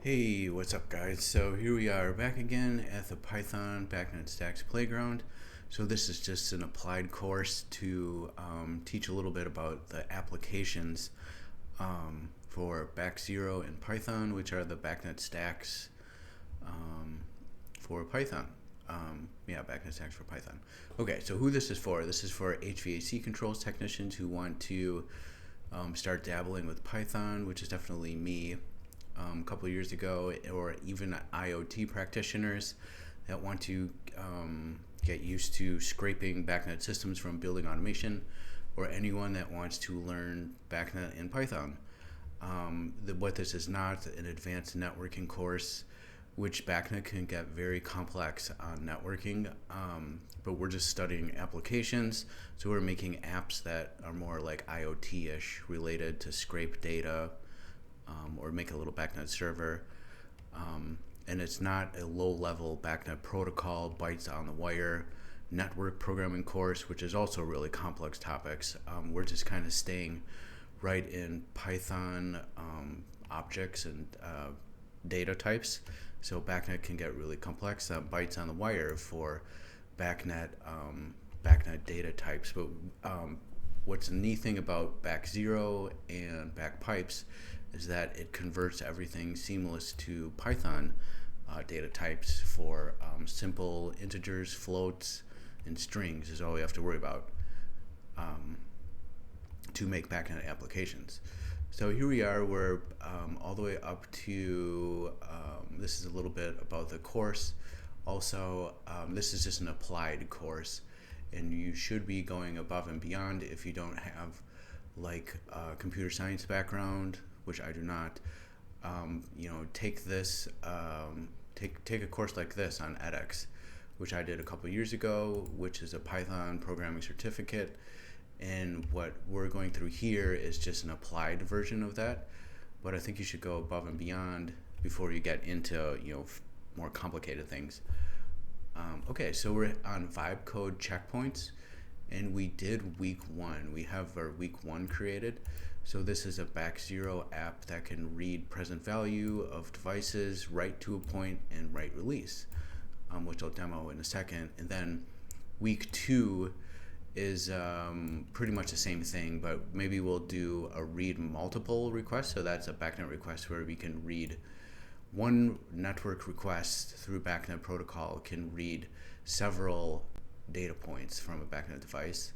Hey, what's up guys? So here we are back again at the Python BACnet Stacks Playground. So this is just an applied course to teach a little bit about the applications for BAC0 and Python, which are the BACnet stacks for Python. BACnet stacks for Python. Okay, so who this is for? This is for HVAC controls technicians who want to start dabbling with Python, which is definitely me. A couple of years ago, or even IoT practitioners that want to get used to scraping BACnet systems from building automation, or anyone that wants to learn BACnet in Python. What this is not an advanced networking course, which BACnet can get very complex on networking, but we're just studying applications, so we're making apps that are more like IoT-ish, related to scrape data, or make a little BACnet server. And it's not a low-level BACnet protocol, bytes on the wire, network programming course, which is also really complex topics. We're just kind of staying right in Python objects and data types. So BACnet can get really complex. Bytes on the wire for BACnet data types. But what's the neat thing about BAC0 and BAC pipes is that it converts everything seamless to Python data types for simple integers, floats, and strings is all we have to worry about to make BACnet applications. So here we are, we're all the way up to, this is a little bit about the course. Also, this is just an applied course, and you should be going above and beyond if you don't have like a computer science background, which I do not. Take this, take a course like this on edX, which I did a couple years ago, which is a Python programming certificate. And what we're going through here is just an applied version of that. But I think you should go above and beyond before you get into more complicated things. Okay, so we're on vibe code checkpoints, and we did week 1. We have our week 1 created. So this is a BAC0 app that can read present value of devices, write to a point, and write release, which I'll demo in a second. And then week 2 is pretty much the same thing, but maybe we'll do a read multiple request. So that's a BACnet request where we can read one network request through BACnet protocol can read several data points from a BACnet device,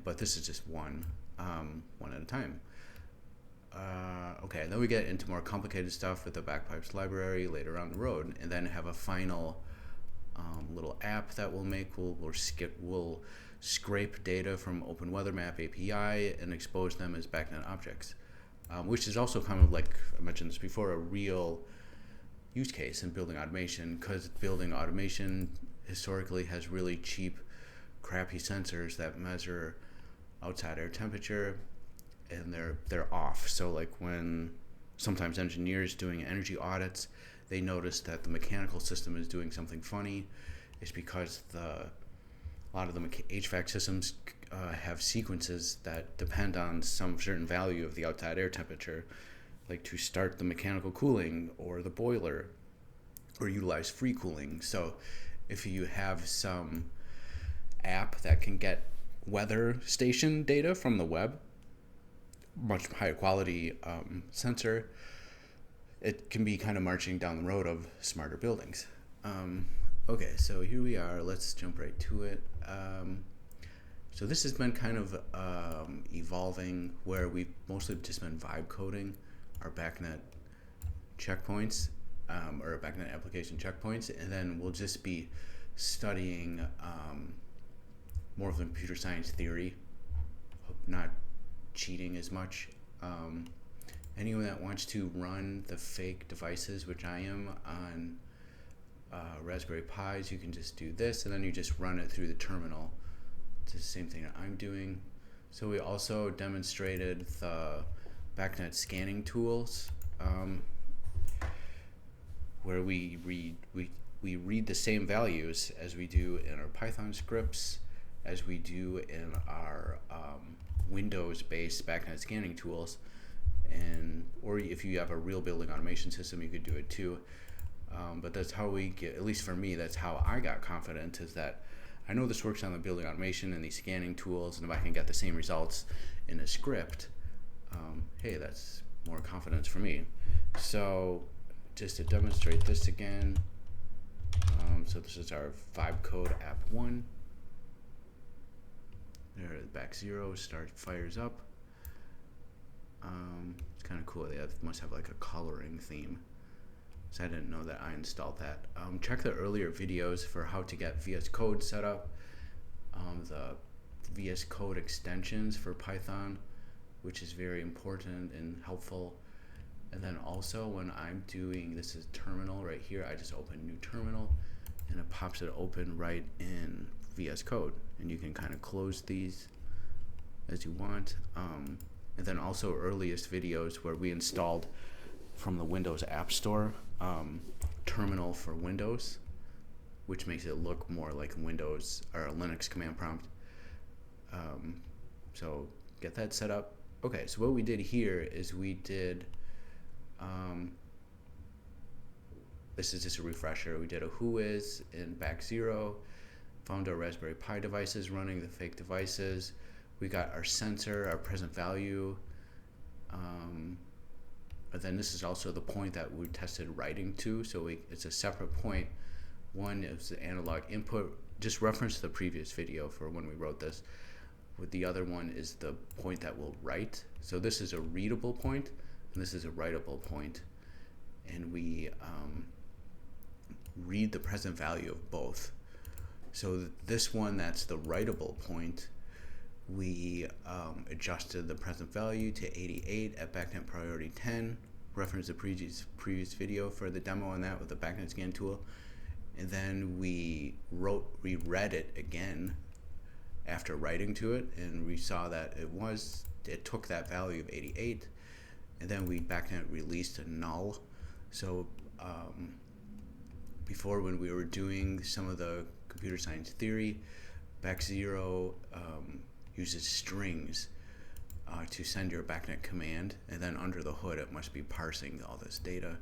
but this is just one at a time. Okay, then we get into more complicated stuff with the BACpipes library later on the road, and then have a final little app that we'll make. We'll scrape data from OpenWeatherMap API and expose them as BACnet objects, which is also kind of, like I mentioned this before, a real use case in building automation, because building automation historically has really cheap, crappy sensors that measure outside air temperature, and they're off. So like when sometimes engineers doing energy audits, they notice that the mechanical system is doing something funny. It's because a lot of the HVAC systems have sequences that depend on some certain value of the outside air temperature, like to start the mechanical cooling or the boiler, or utilize free cooling. So if you have some app that can get weather station data from the web, much higher quality sensor, it can be kind of marching down the road of smarter buildings. Okay, so here we are. Let's jump right to it. So this has been kind of evolving, where we've mostly just been vibe coding our BACnet checkpoints, or BACnet application checkpoints, and then we'll just be studying more of the computer science theory, not cheating as much. Anyone that wants to run the fake devices, which I am on Raspberry Pis, you can just do this, and then you just run it through the terminal. It's the same thing that I'm doing. So we also demonstrated the BACnet scanning tools, where we read the same values as we do in our Python scripts, as we do in our Windows-based BACnet scanning tools, And or if you have a real building automation system, you could do it too. But that's how we get, at least for me, that's how I got confident, is that I know this works on the building automation and these scanning tools, and if I can get the same results in a script, hey, that's more confidence for me. So just to demonstrate this again, so this is our vibe code app 1. There, back 0 fires up. It's kind of cool. They must have like a coloring theme. So I didn't know that I installed that. Check the earlier videos for how to get VS Code set up. The VS Code extensions for Python, which is very important and helpful. And then also when I'm doing, this is terminal right here, I just open new terminal and it pops it open right in VS Code. And you can kind of close these as you want. And then also earliest videos where we installed from the Windows App Store, terminal for Windows, which makes it look more like Windows or a Linux command prompt. So get that set up. Okay, so what we did here is we did, this is just a refresher. We did a whois in back 0, found our Raspberry Pi devices running the fake devices. We got our sensor, our present value. But then this is also the point that we tested writing to. So it's a separate point. One is the analog input. Just reference the previous video for when we wrote this. With the other one is the point that we'll write. So this is a readable point, and this is a writable point. And we read the present value of both. So this one, that's the writable point, we adjusted the present value to 88 at BACnet priority 10. Reference the previous video for the demo on that with the BACnet scan tool. And then we read it again after writing to it, and we saw that it took that value of 88, and then we BACnet released a null. So before, when we were doing some of the computer science theory, back 0 uses strings to send your BACnet command, and then under the hood it must be parsing all this data.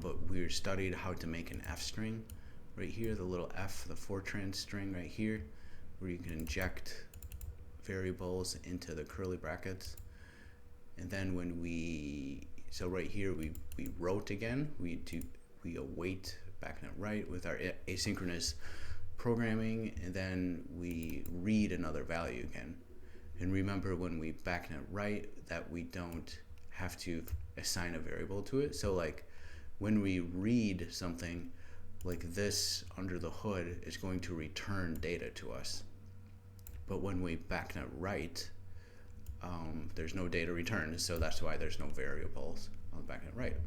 But we studied how to make an F string right here, the little F, the Fortran string right here, where you can inject variables into the curly brackets. And then so right here we wrote again, we await BACnet write with our asynchronous programming, and then we read another value again. And remember, when we BACnet write, that we don't have to assign a variable to it. So like when we read something like this under the hood, is going to return data to us. But when we BACnet write, there's no data returned, so that's why there's no variables on the BACnet write.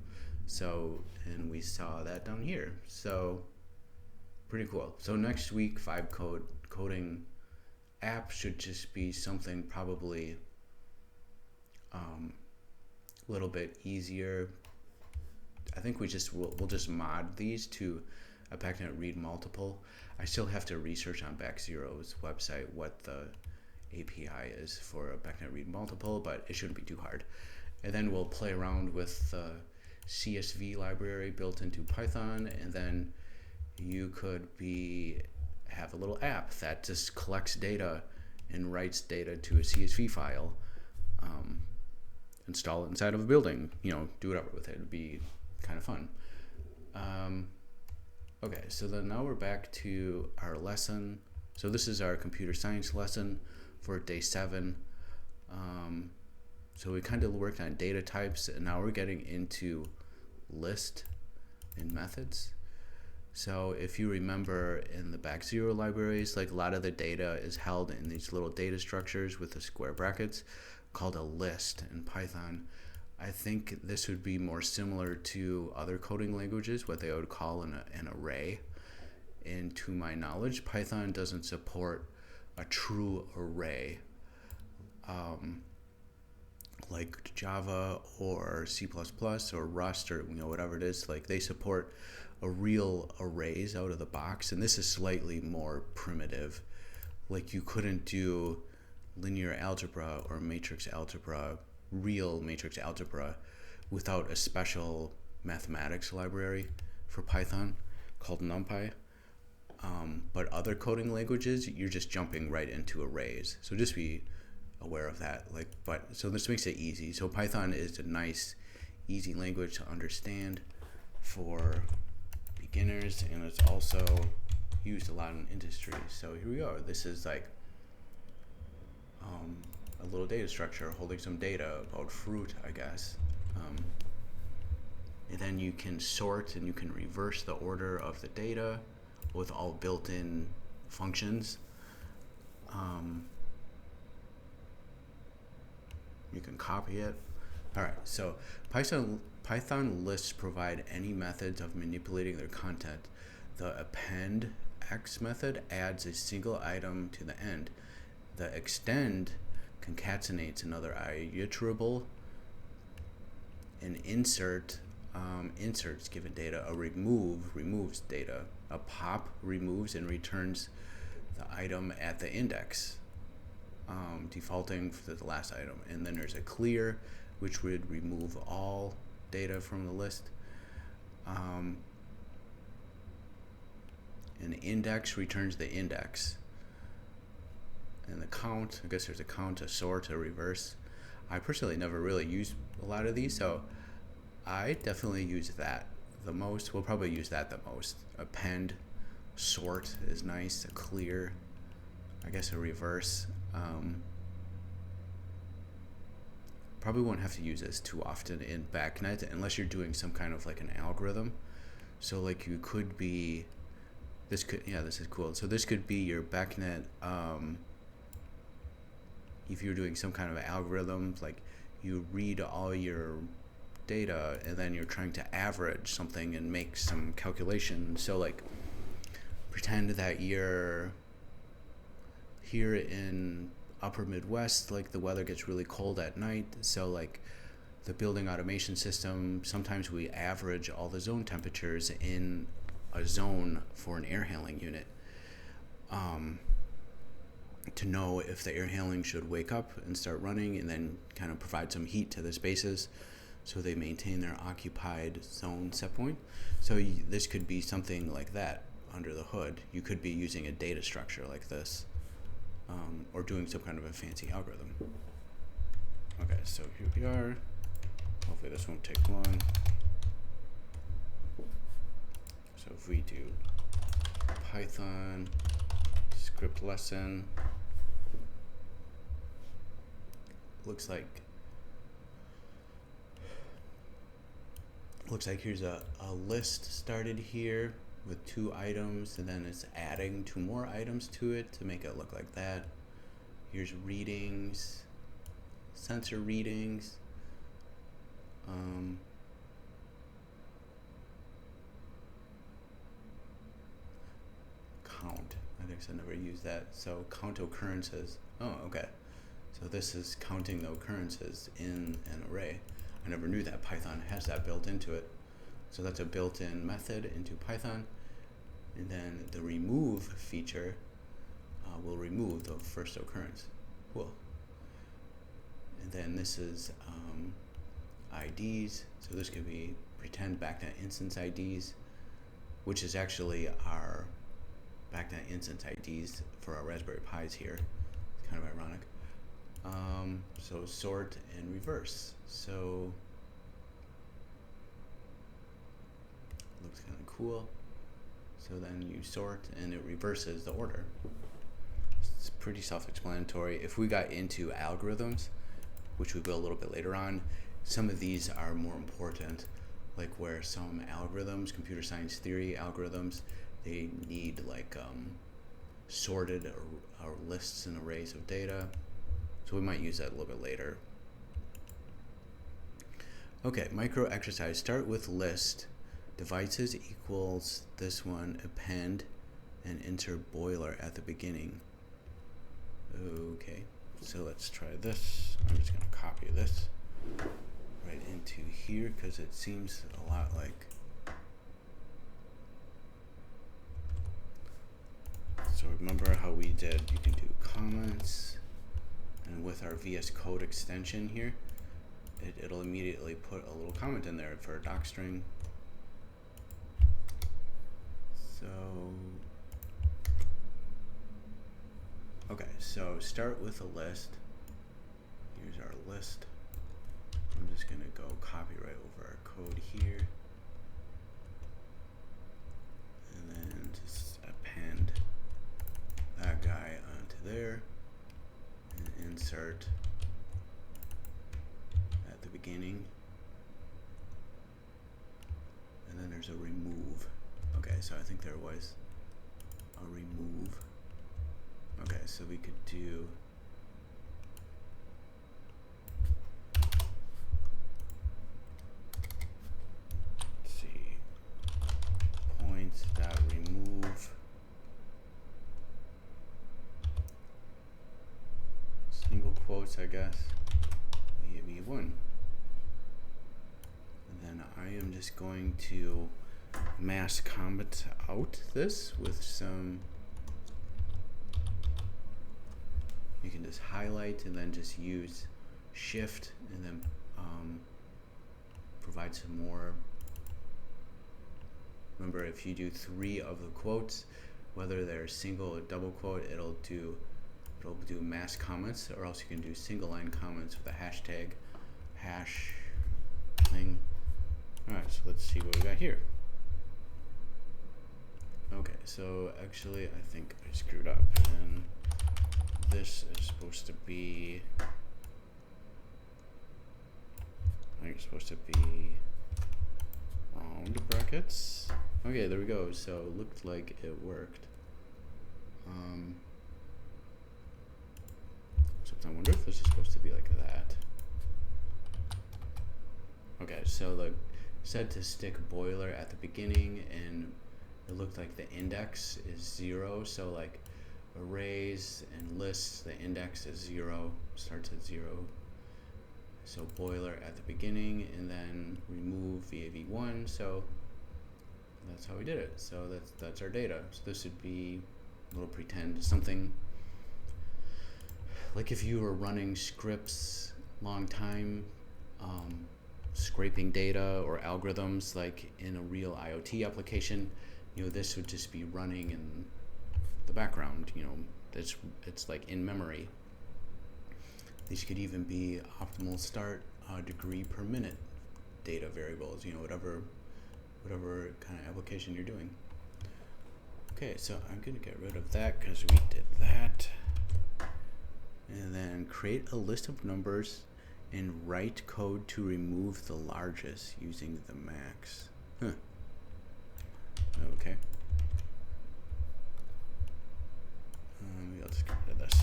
So, and we saw that down here. So pretty cool. So next week, coding app should just be something probably a little bit easier. I think we'll just mod these to a BACnet read multiple. I still have to research on back 0's website what the API is for a BACnet read multiple, but it shouldn't be too hard. And then we'll play around with the CSV library built into Python, and then you could have a little app that just collects data and writes data to a CSV file, install it inside of a building, do whatever with it. It'd be kind of fun. Okay, so then now we're back to our lesson. So this is our computer science lesson for day 7. So we kind of worked on data types, and now we're getting into list and methods. So if you remember in the back 0 libraries, like a lot of the data is held in these little data structures with the square brackets called a list in Python. I think this would be more similar to other coding languages, what they would call an array. And to my knowledge, Python doesn't support a true array like Java or C++ or Rust or whatever it is. Like, they support a real arrays out of the box, and this is slightly more primitive. Like, you couldn't do linear algebra or matrix algebra real matrix algebra without a special mathematics library for Python called NumPy. But other coding languages, you're just jumping right into arrays. So just be aware of that. So this makes it easy. So Python is a nice, easy language to understand for beginners, and it's also used a lot in industry. So here we go. This is like a little data structure holding some data about fruit, I guess. And then you can sort and you can reverse the order of the data with all built-in functions. You can copy it. All right, so Python lists provide any methods of manipulating their content. The append x method adds a single item to the end. The extend concatenates another iterable. An insert inserts given data. A remove removes data. A pop removes and returns the item at the index, defaulting to the last item. And then there's a clear, which would remove all data from the list. An index returns the index. And the count, I guess there's a count, a sort, a reverse. I personally never really used a lot of these, so I definitely use that the most. We'll probably use that the most. Append, sort is nice. A clear, I guess a reverse. Probably won't have to use this too often in BACnet unless you're doing some kind of like an algorithm. So like you could be, this is cool. So this could be your BACnet, if you're doing some kind of algorithm, like you read all your data and then you're trying to average something and make some calculation. So like pretend that you're here in upper Midwest, like the weather gets really cold at night, so like the building automation system, sometimes we average all the zone temperatures in a zone for an air handling unit, to know if the air handling should wake up and start running, and then kind of provide some heat to the spaces so they maintain their occupied zone set point. So this could be something like that under the hood. You could be using a data structure like this, or doing some kind of a fancy algorithm. Okay, so here we are. Hopefully this won't take long. So if we do Python script lesson, looks like here's a list started here with 2 items, and then it's adding 2 more items to it to make it look like that. Here's readings, sensor readings, count. I guess I never used that. So count occurrences. Oh, okay. So this is counting the occurrences in an array. I never knew that Python has that built into it. So that's a built-in method into Python. And then the remove feature will remove the first occurrence. Cool. And then this is IDs. So this could be pretend BACnet instance IDs, which is actually our BACnet instance IDs for our Raspberry Pis here. It's kind of ironic. So sort and reverse. So looks kind of cool. So then you sort and it reverses the order. It's pretty self-explanatory. If we got into algorithms, which we will a little bit later on, some of these are more important, like where some algorithms, computer science theory algorithms, they need like sorted or lists and arrays of data. So we might use that a little bit later. Okay, micro exercise. Start with list. Devices equals this one, append, and enter boiler at the beginning. Okay, so let's try this. I'm just going to copy this right into here because it seems a lot like. So remember how we did, you can do comments, and with our VS Code extension here, it'll immediately put a little comment in there for a doc string. So, okay, so start with a list. Here's our list. I'm just gonna go copy right over our code here. And then just append that guy onto there and insert at the beginning. And then there's a remove. Okay, so I think there was a remove. Okay, so we could do points dot remove single quotes, I guess, maybe one. And then I am just going to mass comment out this with some, you can just highlight and then just use shift and then provide some more. Remember, if you do 3 of the quotes, whether they're single or double quote, it'll do mass comments, or else you can do single line comments with a hashtag hash thing. Alright, so let's see what we got here. Okay, so actually I think I screwed up, and this is supposed to be, I think it's supposed to be round brackets. Okay, there we go. So it looked like it worked. Except I wonder if this is supposed to be like that. Okay, so the said to stick boiler at the beginning, and it looked like the index is 0. So like arrays and lists, the index is 0, starts at 0. So boiler at the beginning, and then remove VAV1. So that's how we did it. So that's our data. So this would be a little pretend something like if you were running scripts long time, scraping data or algorithms like in a real IoT application, you know, this would just be running in the background. You know, it's like in memory. These could even be optimal start degree per minute data variables, you know, whatever kind of application you're doing. Okay, so I'm gonna get rid of that because we did that. And then create a list of numbers and write code to remove the largest using the max. Huh. Okay. Maybe I'll just get rid of this.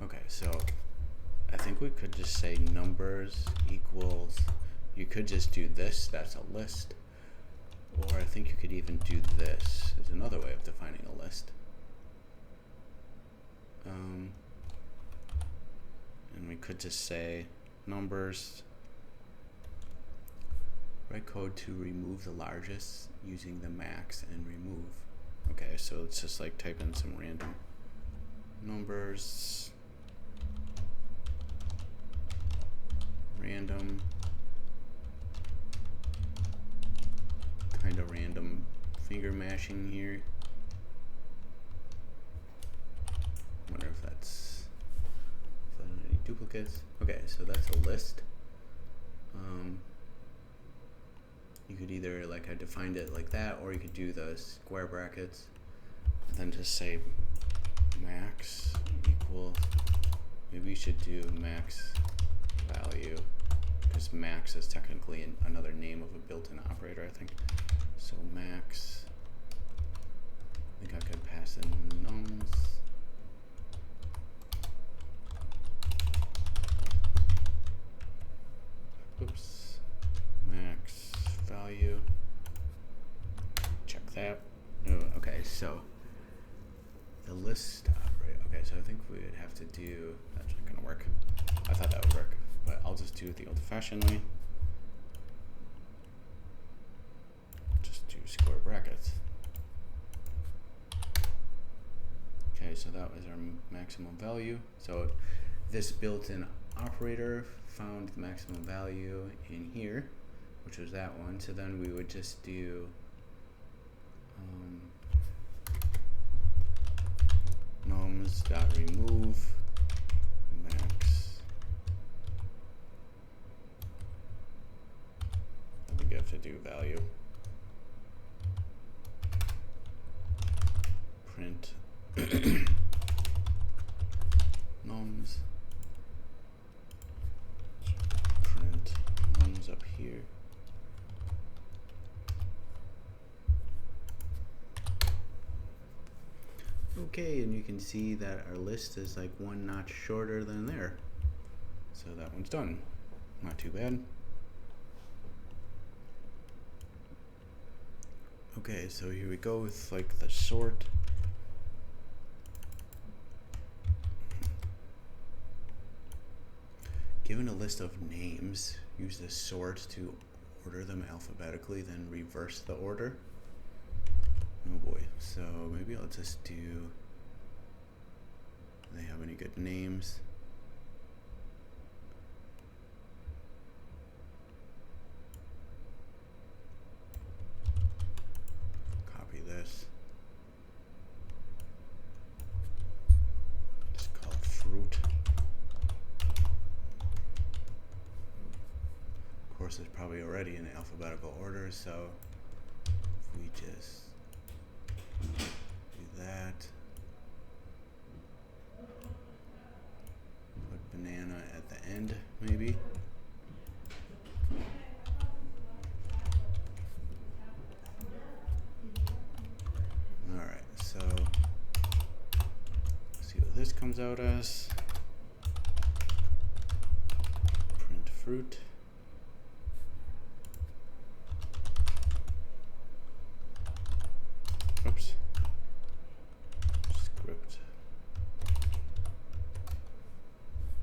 Okay, so I think we could just say numbers equals, you could just do this, that's a list. Or I think you could even do this. There's another way of defining a list. And we could just say numbers, write code to remove the largest using the max and remove. Okay, so let's just like type in some random numbers, random, kind of random finger mashing here. Wonder if that's any duplicates. Okay, so that's a list. You could either, like I defined it like that, or you could do the square brackets and then just say max equals, maybe we should do max value, because max is technically another name of a built-in operator, I think. So max, I think I could pass in nums. Oops, max value, check that. Oh, okay, so the list operator, okay, so I think we would have to do, that's not gonna work. I thought that would work, but I'll just do it the old-fashioned way. Just do square brackets. so that was our maximum value. So this built-in operator found the maximum value in here, which was that one. So then we would just do nums.remove max. I think you have to do value. Print nums. Print nums up here. Okay, and you can see that our list is like one notch shorter than there. So that one's done. Not too bad. Okay, so here we go with like the sort. Given a list of names, use the sort to order them alphabetically, then reverse the order. Oh boy, so maybe I'll just do, do they have any good names? Copy this. Just call it fruit. Of course, it's probably already in alphabetical order, so if we just do that, put banana at the end, maybe. Alright, so let's see what this comes out as. Print fruit. Oops. Script.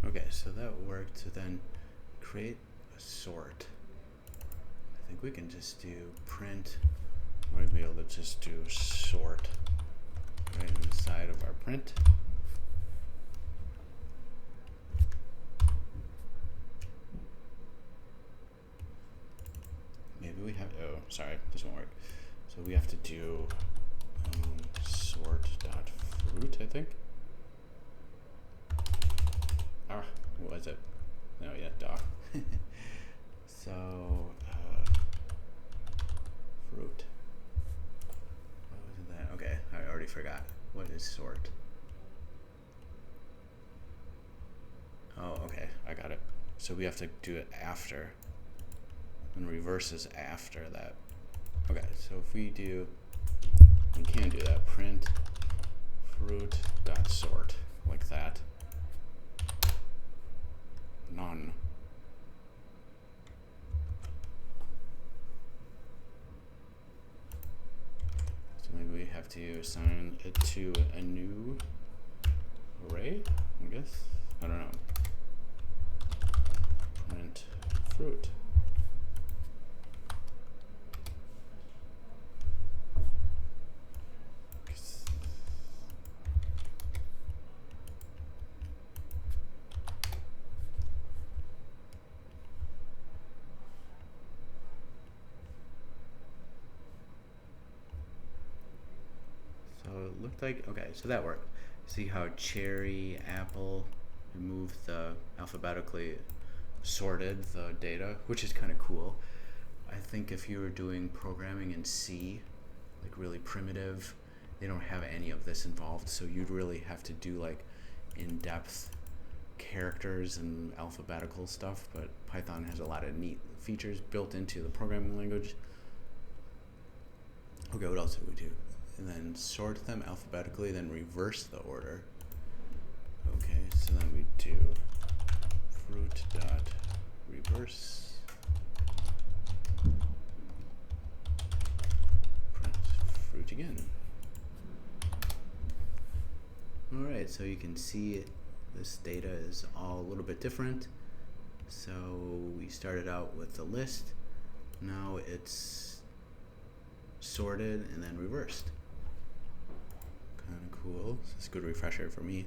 Okay, so that worked. So then create a sort. I think we can just do print. Might be able to just do sort right inside of our print. Maybe we have, oh, sorry, this won't work. So we have to do sort.fruit, I think. Ah, what was it? No, yeah, doc. So, fruit. What was that? Okay, I already forgot. What is sort? Oh, okay, I got it. So we have to do it after, and reverses after that. Okay, so if we do, we can do that, print fruit.sort, like that. None. So maybe we have to assign it to a new array, I guess. I don't know. Print fruit. It looked like, okay, so that worked. See how cherry, apple, remove the alphabetically sorted the data, which is kind of cool. I think if you were doing programming in C, like really primitive, they don't have any of this involved, so you'd really have to do like in-depth characters and alphabetical stuff, but Python has a lot of neat features built into the programming language. Okay, what else did we do? And then sort them alphabetically, then reverse the order. Okay, so then we do fruit.reverse. Print fruit again. Alright, so you can see this data is all a little bit different. So we started out with the list. Now it's sorted and then reversed. kind of cool. It's a good refresher for me.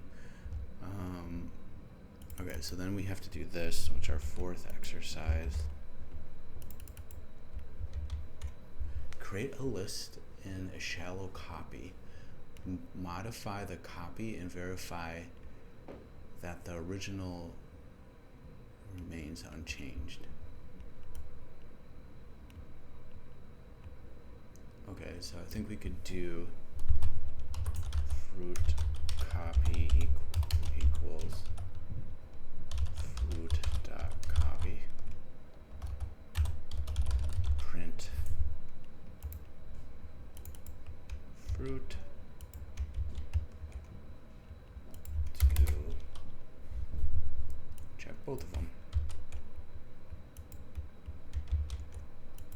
Okay, so then we have to do this, which is our fourth exercise. Create a list in a shallow copy. Modify the copy and verify that the original remains unchanged. Okay, so I think we could do fruit copy equals fruit dot copy print fruit to check both of them.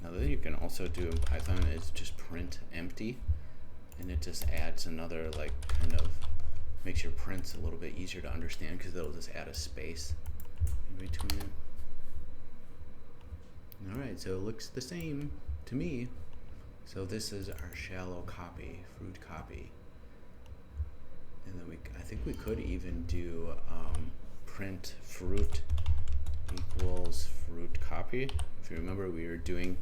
Now then you can also do in Python is just print empty, and it just adds another, like, kind of makes your prints a little bit easier to understand because it'll just add a space in between it. Alright, so it looks the same to me. So this is our shallow copy, fruit copy. And then I think we could even do print fruit equals fruit copy. If you remember, we were doing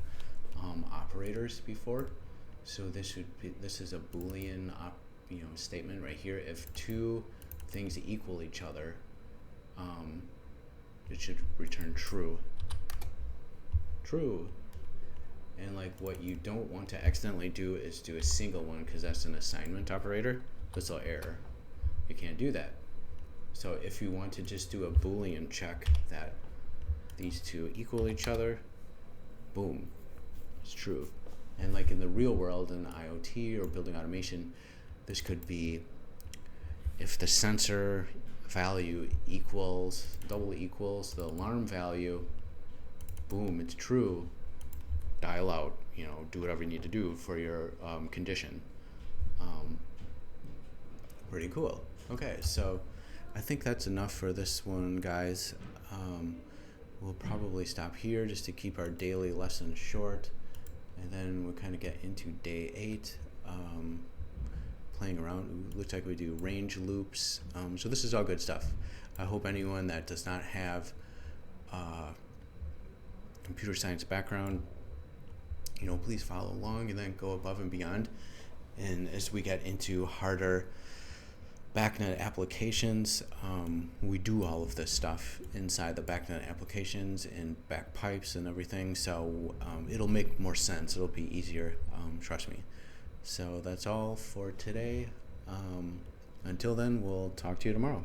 operators before. So this is a Boolean statement right here. If two things equal each other, it should return true. True. And like what you don't want to accidentally do is do a single one, because that's an assignment operator. This will error. You can't do that. So if you want to just do a Boolean check that these two equal each other, boom, it's true. And like in the real world, in IoT or building automation, this could be if the sensor value double equals the alarm value, boom, it's true. Dial out, do whatever you need to do for your condition. Pretty cool. Okay, so I think that's enough for this one, guys. We'll probably stop here just to keep our daily lesson short, and then we'll kind of get into day 8, playing around. It looks like we do range loops. So this is all good stuff. I hope anyone that does not have computer science background, please follow along and then go above and beyond. And as we get into harder BACnet applications, we do all of this stuff inside the BACnet applications and back pipes and everything, so it'll make more sense. It'll be easier, trust me. So that's all for today. Until then, we'll talk to you tomorrow.